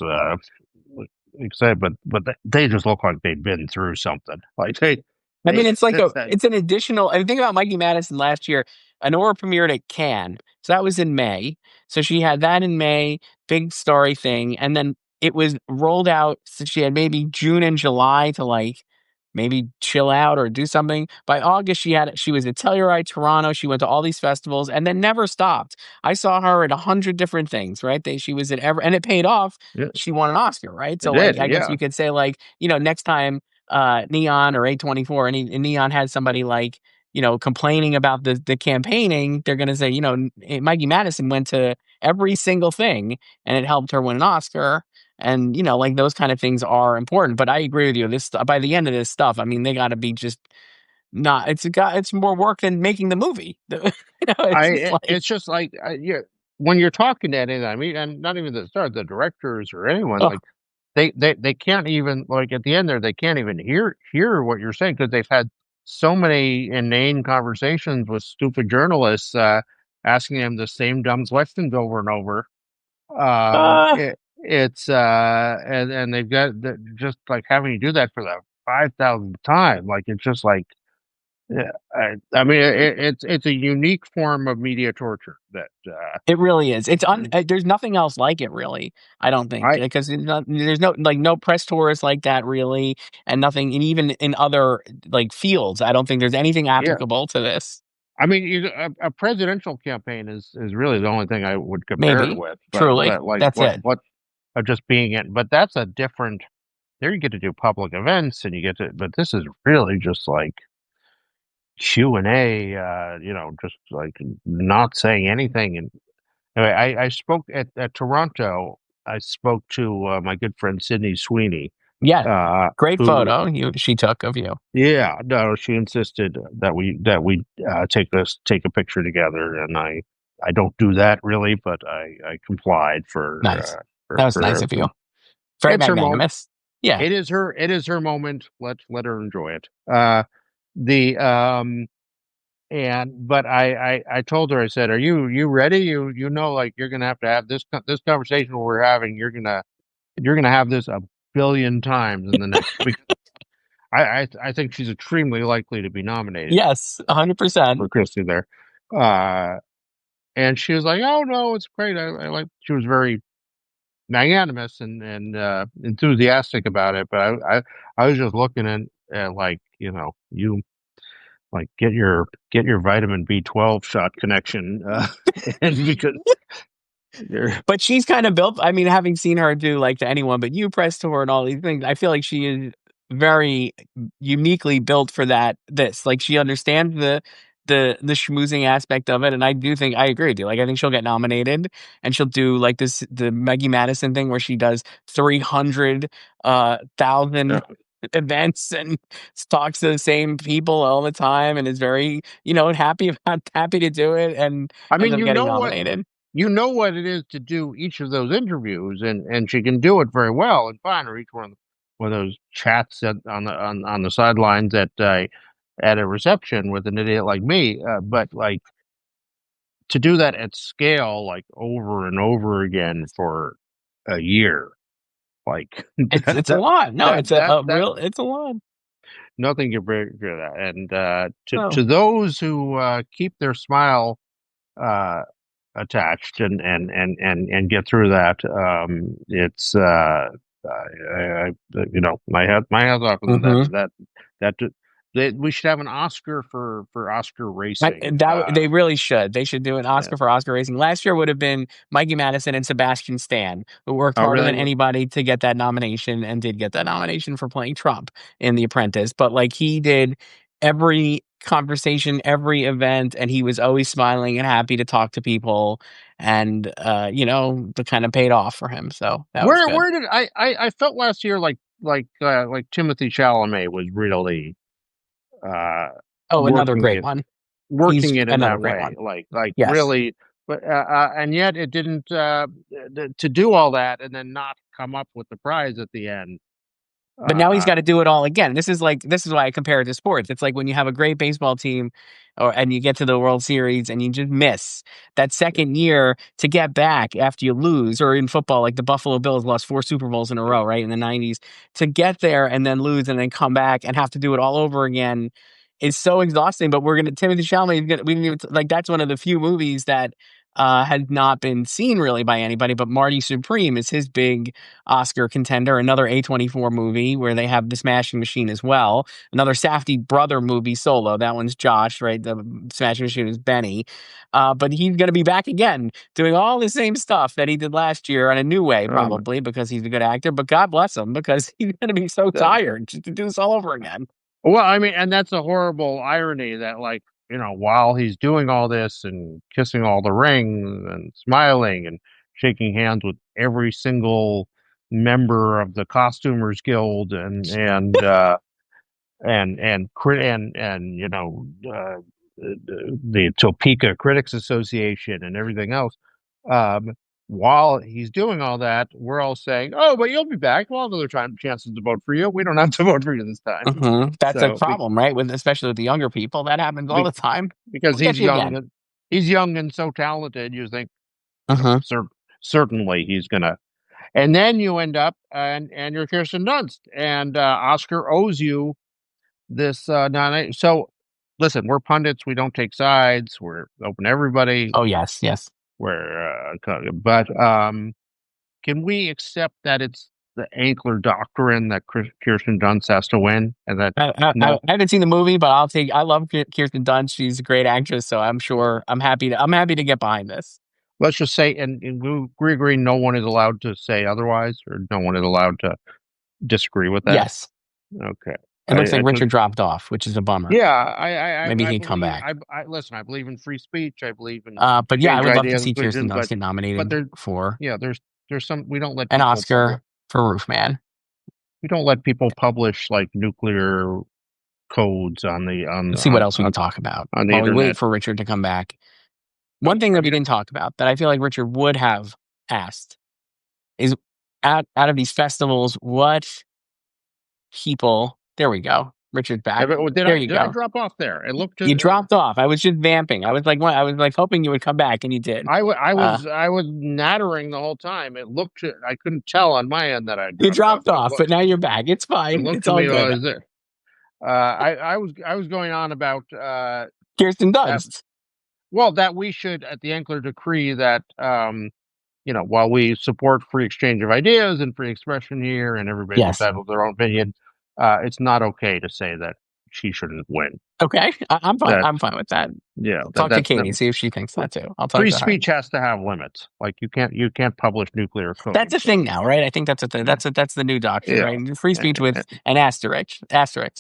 excited, but they just looked like they'd been through something. Like I mean, it's like they it's an additional. I think about Mikey Madison last year. Honora premiered at Cannes, so that was in May. So she had that in May, big story thing, and then it was rolled out. So she had maybe June and July to like maybe chill out or do something. By August, she was at Telluride, Toronto. She went to all these festivals and then never stopped. I saw her at 100 different things. Right? She was at and it paid off. yeah, She won an Oscar. Right? it So like, did, I guess yeah. you could say like next time Neon or A24 and Neon had somebody like complaining about the campaigning, they're going to say Mikey Madison went to every single thing and it helped her win an Oscar, and like those kind of things are important. But I agree with you, this by the end of this stuff, I mean, they got to be just not it's more work than making the movie. It's just like yeah, when you're talking to anyone, I mean, and not even the directors or anyone, Oh, like they can't even, like, at the end there, they can't even hear what you're saying because they've had so many inane conversations with stupid journalists asking them the same dumb questions over and over. uh, It's and they've got just like having to do that for the 5,000th time. Like it's just like, yeah, I mean, it's a unique form of media torture that it really is. There's nothing else like it, really. I don't think, I because there's no press tours like that, really, and nothing. And even in other like fields, I don't think there's anything yeah. applicable to this. I mean, a presidential campaign is really the only thing I would compare it Maybe, with. truly, But like that's it. what of just being it. But that's a different. There you get to do public events, and you get to. But this is really just like Q&A. Just like not saying anything. And anyway, I spoke at Toronto. I spoke to my good friend Sydney Sweeney, Yeah, great who photo she took of you. yeah, no, she insisted that we take a picture together, and I don't do that really, but I complied for Nice. That was nice her. of you. Very It's her moment. magnanimous. Yeah. It is her moment. Let her enjoy it. The and but I told her, I said, are you ready? Like you're gonna have to have this conversation we're having. You're gonna have this a billion times in the next week. I think she's extremely likely to be nominated Yes, 100%. for Christie there. Uh, and she was like, "Oh no, it's great. I like." She was very magnanimous and enthusiastic about it. But I was just looking at like, you like get your vitamin B12 shot connection, and because you're But she's kind of built. I mean, having seen her do like the Anyone But You press tour and all these things, I feel like she is very uniquely built for that. This like she understands the schmoozing aspect of it, and I do think I agree with you. Like I think she'll get nominated, and she'll do like the Maggie Madison thing where she does 300 yeah. thousand events and talks to the same people all the time, and is very happy to do it, and I ends mean, up getting nominated. you know what it is to do each of those interviews, and she can do it very well and fine, or each one of those chats on the sidelines at a reception with an idiot like me. But like to do that at scale, like over and over again for a year, like It's a lot. No, it's a that real it's a lot. nothing can break through that. And to No. those who keep their smile uh, attached and get through that. It's my hat's off to them. Mhm. That we should have an Oscar for Oscar I racing. they really should. They should do an Yeah. Oscar for Oscar racing. Last year would have been Mikey Madison and Sebastian Stan, who worked Oh, harder really? than anybody to get that nomination and did get that nomination for playing Trump in The Apprentice. But like he did every conversation, every event, and he was always smiling and happy to talk to people. And the kind of paid off for him. So that was good. Where did I felt last year like Timothy Chalamet was really uh, Oh, another working great it one. He's working it in another that great way, one. like Yes. really. But and yet it didn't to do all that and then not come up with the prize at the end. But now he's Uh, gotta do it all again. This is why I compare it to sports. It's like when you have a great baseball team and you get to the World Series and you just miss that second year to get back after you lose, or in football, like the Buffalo Bills lost 4 Super Bowls in a row, right, in the '90s. To get there and then lose and then come back and have to do it all over again is so exhausting, but we're gonna Timothy Chalamet is gonna we didn't even like, that's one of the few movies that, has not been seen really by anybody, but Marty Supreme is his big Oscar contender, another A24 movie where they have the Smashing Machine as well. Another Safdie brother movie solo. That one's Josh, right? The Smashing Machine is Benny. But he's going to be back again doing all the same stuff that he did last year in a new way, um, probably because he's a good actor. But God bless him because he's going to be so that, tired just to do this all over again. well, I mean, and that's a horrible irony that, like, while he's doing all this and kissing all the rings and smiling and shaking hands with every single member of the Costumers Guild and the Topeka Critics Association and everything else. Um, while he's doing all that, we're all saying, "Oh, but you'll be back. We'll have other chances to vote for you. We don't have to vote for you this time." That's a So, problem, right? With especially with the younger people, that happens all be, the time. because We'll get you again. he's young and so talented, you think, Uh-huh. cer certainly he's gonna. And then you end up and you're Kirsten Dunst, and Oscar owes you this so listen, we're pundits, we don't take sides, we're open to everybody, Oh yes, yes. but can we accept that it's the Ankler doctrine that Kirsten Dunst has to win, and that I no, haven't seen the movie, but I love Kirsten Dunst. She's a great actress, so I'm sure I'm happy to get behind this. let's just say, and we agree, no one is allowed to say otherwise, or no one is allowed to disagree with that. Yes. Okay, It looks like I just Richard dropped off, which is a bummer. yeah, Maybe I he can come believe back. I listen. I believe in free speech. I believe in But yeah, I exchange would love to ideas, see Kirsten Dunst get but nominated there, for yeah, there's some we don't let an people publish. Oscar for Roofman. We don't let people publish like nuclear codes Let's see what else we can talk about on the while we wait internet. for Richard to come back. One thing Okay. that we didn't talk about that I feel like Richard would have asked is out of these festivals, what people there we go. Richard's back. There you Did I go. drop off there? It looked. You dropped off. I was just vamping. I was like hoping you would come back, and you did. Uh, I was nattering the whole time. It looked. I couldn't tell on my end that I you dropped off. dropped off, but now you're back. It's It fine. looked It's to all me good. as if I was going on about Kirsten that. Dunst. Well, that we should at the Ankler decree that while we support free exchange of ideas and free expression here, and everybody's Yes. entitled to their own opinion, it's not okay to say that she shouldn't win. Okay, I'm fine. That I'm fine with that. yeah, Talk to that Katie, see if she thinks that too. I'll talk free to her. speech has to have limits. Like you can't publish nuclear That's a codes. thing now, right? I think that's a thing. That's the new doctrine, Yeah, right? Free speech with an asterisk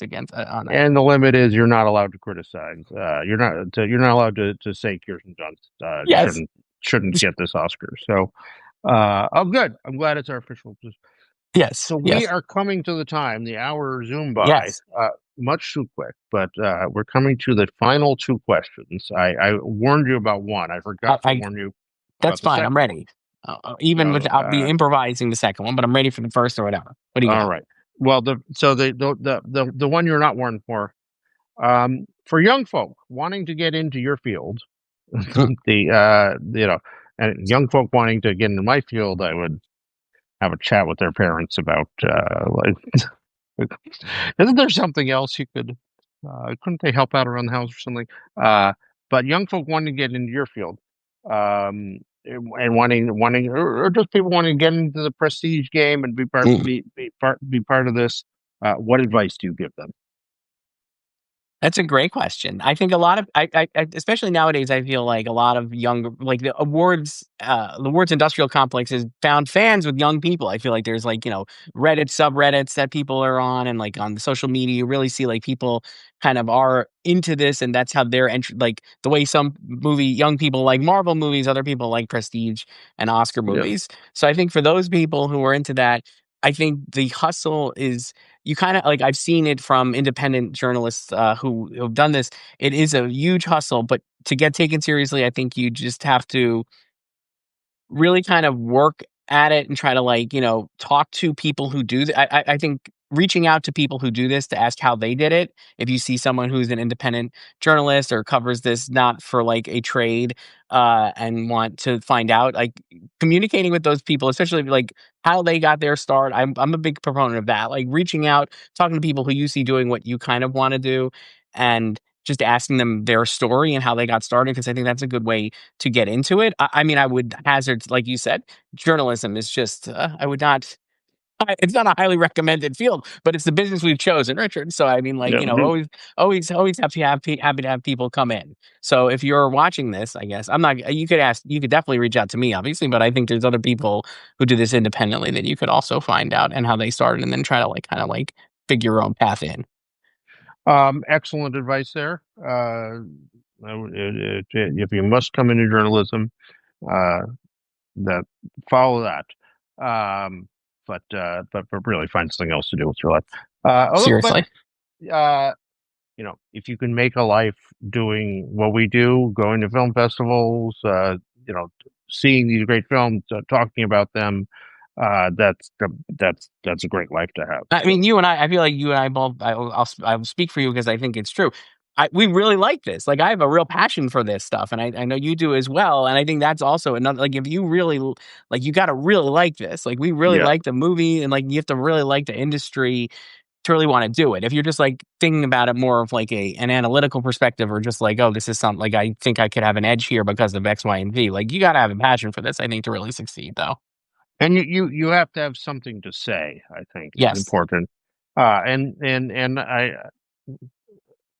against on that. and the limit is you're not allowed to criticize. You're not allowed to say Kirsten Dunst Yes, shouldn't get this Oscar. So, oh, good. I'm glad it's our official. yes, So we yes, are coming to the time. The hour zoomed by, yes. much too quick. But we're coming to the final two questions. I warned you about one. I forgot to I warn you That's about the fine. I'm second one. ready. Even So, with I'll be improvising the second one, but I'm ready for the first or whatever. What do you all got? right. Well, the one you're not warned for young folk wanting to get into your field, and young folk wanting to get into my field, I would have a chat with their parents about isn't there something else you could couldn't they help out around the house or something? But young folk wanting to get into your field, and wanting or just people wanting to get into the prestige game and Mm. be part of this. What advice do you give them? That's a great question. I think a lot of especially nowadays, I feel like a lot of younger, like the awards industrial complex has found fans with young people. I feel like there's like, Reddit subreddits that people are on, and like on the social media, you really see like people kind of are into this, and that's how they're like the way some young people like Marvel movies, other people like prestige and Oscar Yeah, movies. So I think for those people who are into that, I think the hustle is, you kind of like, I've seen it from independent journalists who've done this. It is a huge hustle, but to get taken seriously, I think you just have to really kind of work at it and try to, like, talk to people who do I think reaching out to people who do this to ask how they did it. If you see someone who's an independent journalist or covers this not for like a trade, and want to find out, like, communicating with those people, especially like how they got their start. I'm a big proponent of that. Like reaching out, talking to people who you see doing what you kind of want to do, and just asking them their story and how they got started, because I think that's a good way to get into it. I mean, I would hazard, like you said, journalism is just, I would not, it's not a highly recommended field, but it's the business we've chosen, Richard. So, I mean, like, yeah. always happy to have people come in. So if you're watching this, I guess I'm not, you could definitely reach out to me, obviously, but I think there's other people who do this independently that you could also find out and how they started, and then try to like, kind of like figure your own path in. Excellent advice there. If you must come into journalism, uh, that follow that. Um, but really find something else to do with your life. But Seriously. uh, if you can make a life doing what we do, going to film festivals, seeing these great films, talking about them, that's a great life to have. I So, mean, I feel like you and I both, I'll speak for you because I think it's true. We really like this. Like, I have a real passion for this stuff, and I know you do as well. And I think that's also another, like, if you really, like, you got to really like this. Like, we really yeah. like the movie, and like, you have to really like the industry to really want to do it. If you're just like thinking about it more of like an analytical perspective, or just like, oh, this is something like, I think I could have an edge here because of X, Y, and Z. Like, you got to have a passion for this, I think, to really succeed, though. And you have to have something to say, I think is Yes, important. And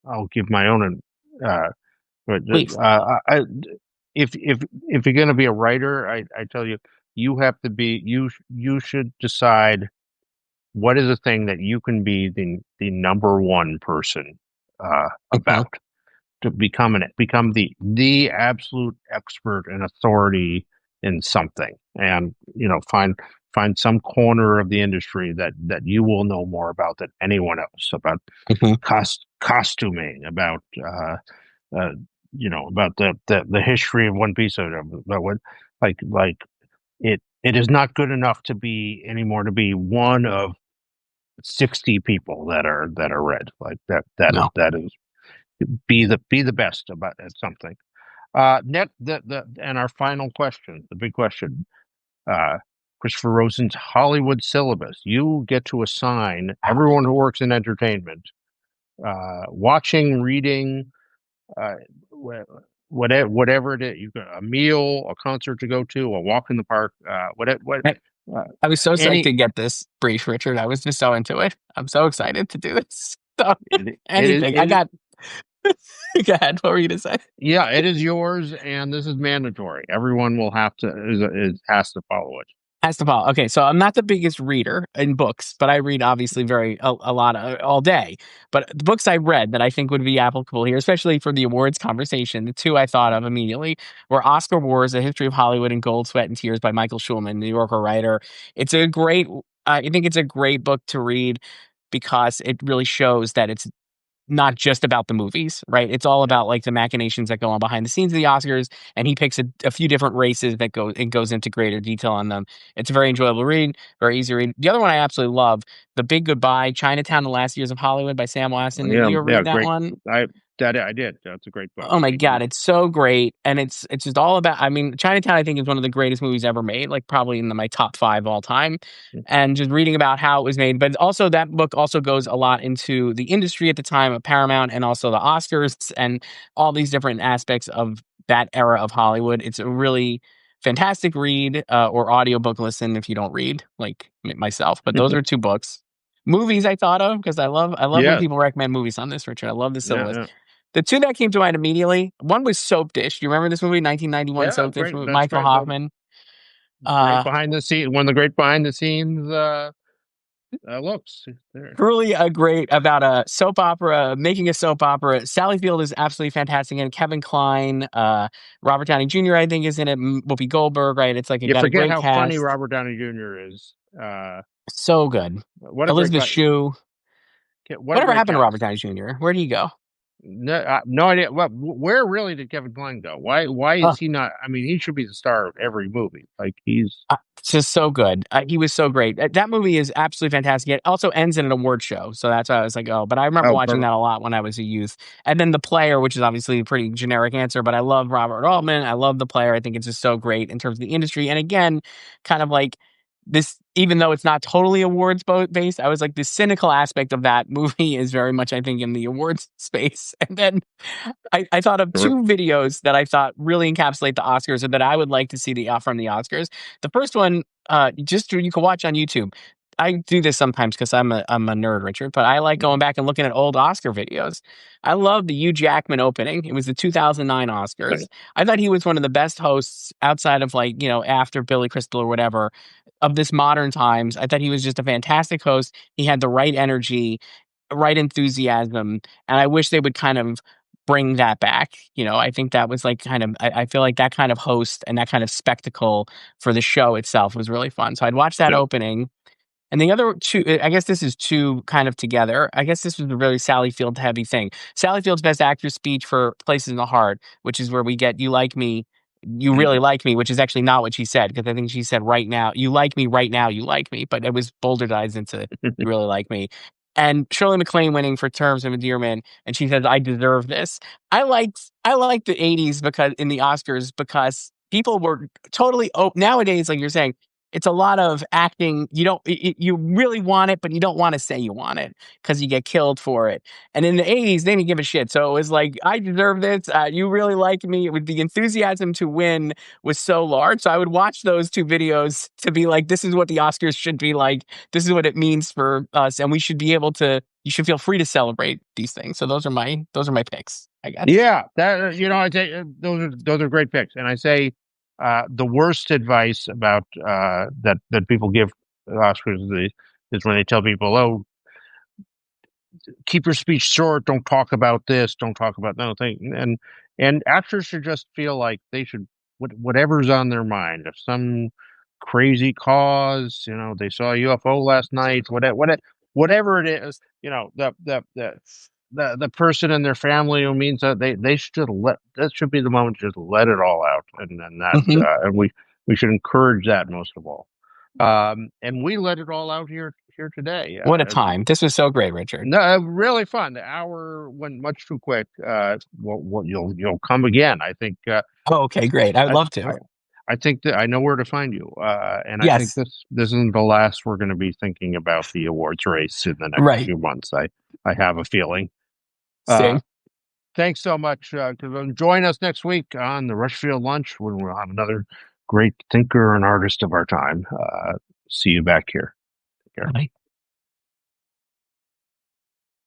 I'll give my own, uh, but please. if you're going to be a writer, I tell you, you should decide what is the thing that you can be the number one person Mhm. about, to become the absolute expert and authority in something, and find some corner of the industry that you will know more about than anyone else, about Mhm. costuming, about uh, about the history of One Piece, or about what, like it is not good enough to be anymore to be one of 60 people that are red, like No. that is be the best about at something. Net the and our final question, the big question, uh, Christopher Rosen's Hollywood syllabus. You get to assign everyone who works in entertainment watching, reading, uh, whatever it is, you got a meal, a concert to go to, a walk in the park, uh, I was so psyched any. to get this brief, Richard. I was just so into it. I'm so excited to do this. So It is. anything. I got go ahead. What were you to say? Yeah, it is yours, and this is mandatory. Everyone will have to has to follow it. Has to follow. Okay, so I'm not the biggest reader in books, but I read obviously a lot all day. But the books I read that I think would be applicable here, especially for the awards conversation, the two I thought of immediately were Oscar Wars: A History of Hollywood in Gold, Sweat, and Tears by Michael Schulman, New Yorker writer. It's a great. I think it's a great book to read because it really shows that it's not just about the movies, right? It's all about like the machinations that go on behind the scenes of the Oscars, and he picks a few different races that goes into greater detail on them. It's a very enjoyable read, very easy read. The other one I absolutely love, The Big Goodbye: Chinatown: The Last Years of Hollywood by Sam Wasson. Did Yeah, you ever yeah, read that great. one? I did. That's a great book. Oh my god, it's so great, and it's just all about. I mean, Chinatown, I think, is one of the greatest movies ever made, like probably in my top 5 all time. And just reading about how it was made, but also that book also goes a lot into the industry at the time of Paramount and also the Oscars and all these different aspects of that era of Hollywood. It's a really fantastic read or audiobook listen if you don't read, like myself. But those are 2 books. Movies I thought of because I love when Yes, people recommend movies on this, Richard. I love this yeah, list. yeah, The 2 that came to mind immediately, one was Soap Dish. Do you remember this movie, 1991 yeah. Soap Dish Great. with That's Michael great. The Hoffman? great Uh, behind the scene. One of the great behind the scenes looks there. Truly a great about a soap opera, making a soap opera. Sally Field is absolutely fantastic, and Kevin Kline, Robert Downey Jr. I think is in it. Whoopi Goldberg, right? It's like it You got a forget great how funny cast, Robert Downey Jr. is. so good. What a great Elizabeth guy! Shue. What a Whatever great happened to Robert cast. Downey Jr.? Where did he go? No, no idea. Well, where really did Kevin Kline go? Why is he not? I mean, he should be the star of every movie. Like he's It's just so good. He was so great. That movie is absolutely fantastic. It also ends in an award show, so that's why I was like, oh. But I remember oh, watching perfect. that a lot when I was a youth. And then The Player, which is obviously a pretty generic answer, but I love Robert Altman. I love The Player. I think it's just so great in terms of the industry. And again, kind of like this, even though it's not totally awards based, I was like, the cynical aspect of that movie is very much, I think, in the awards space. And then I thought of 2 videos that I thought really encapsulate the Oscars or that I would like to see from the Oscars. The first one, just you can watch on YouTube. I do this sometimes because I'm a nerd, Richard, but I like going back and looking at old Oscar videos. I love the Hugh Jackman opening. It was the 2009 Oscars. I thought he was one of the best hosts outside of like, after Billy Crystal or whatever of this modern times. I thought he was just a fantastic host. He had the right energy, right enthusiasm, and I wish they would kind of bring that back. I think that was like kind of I feel like that kind of host and that kind of spectacle for the show itself was really fun. So I'd watch that Yeah. opening. And the other 2, I guess this is 2 kind of together. I guess this was a really Sally Field heavy thing. Sally Field's Best Actress speech for Places in the Heart, which is where we get "You like me, you really like me," which is actually not what she said because I think she said "right now, you like me right now, you like me," but it was bolderdized into "you really like me." And Shirley MacLaine winning for Terms of Endearment, and she says, "I deserve this." I liked the '80s because in the Oscars because people were totally nowadays, like you're saying, it's a lot of acting. You don't, you really want it, but you don't want to say you want it because you get killed for it. And in the '80s, they didn't give a shit. So it was like, I deserve this. You really like me. With the enthusiasm to win was so large. So I would watch those 2 videos to be like, this is what the Oscars should be like. This is what it means for us, and we should be able to. You should feel free to celebrate these things. So those are my picks, I guess. Yeah, that I say those are great picks, and I say the worst advice about that people give Oscars is when they tell people, "Oh, keep your speech short. Don't talk about this. Don't talk about that thing." And actors should just feel like they should whatever's on their mind. If some crazy cause, they saw a UFO last night, whatever it is, the person and their family who means that they should that should be the moment to just let it all out, and that Mhm. and we should encourage that most of all. And we let it all out here today. What a time! This was so great, Richard. No, really fun. The hour went much too quick. You'll come again. I think. Oh, okay, great. I would I, love I to. I think that I know where to find you. And I think Yes, this isn't the last we're going to be thinking about the awards race in the next right. few months. I have a feeling. Uh, Same. thanks so much. Join us next week on the Rushfield Lunch when we'll have another great thinker and artist of our time. See you back here. Take care. Bye.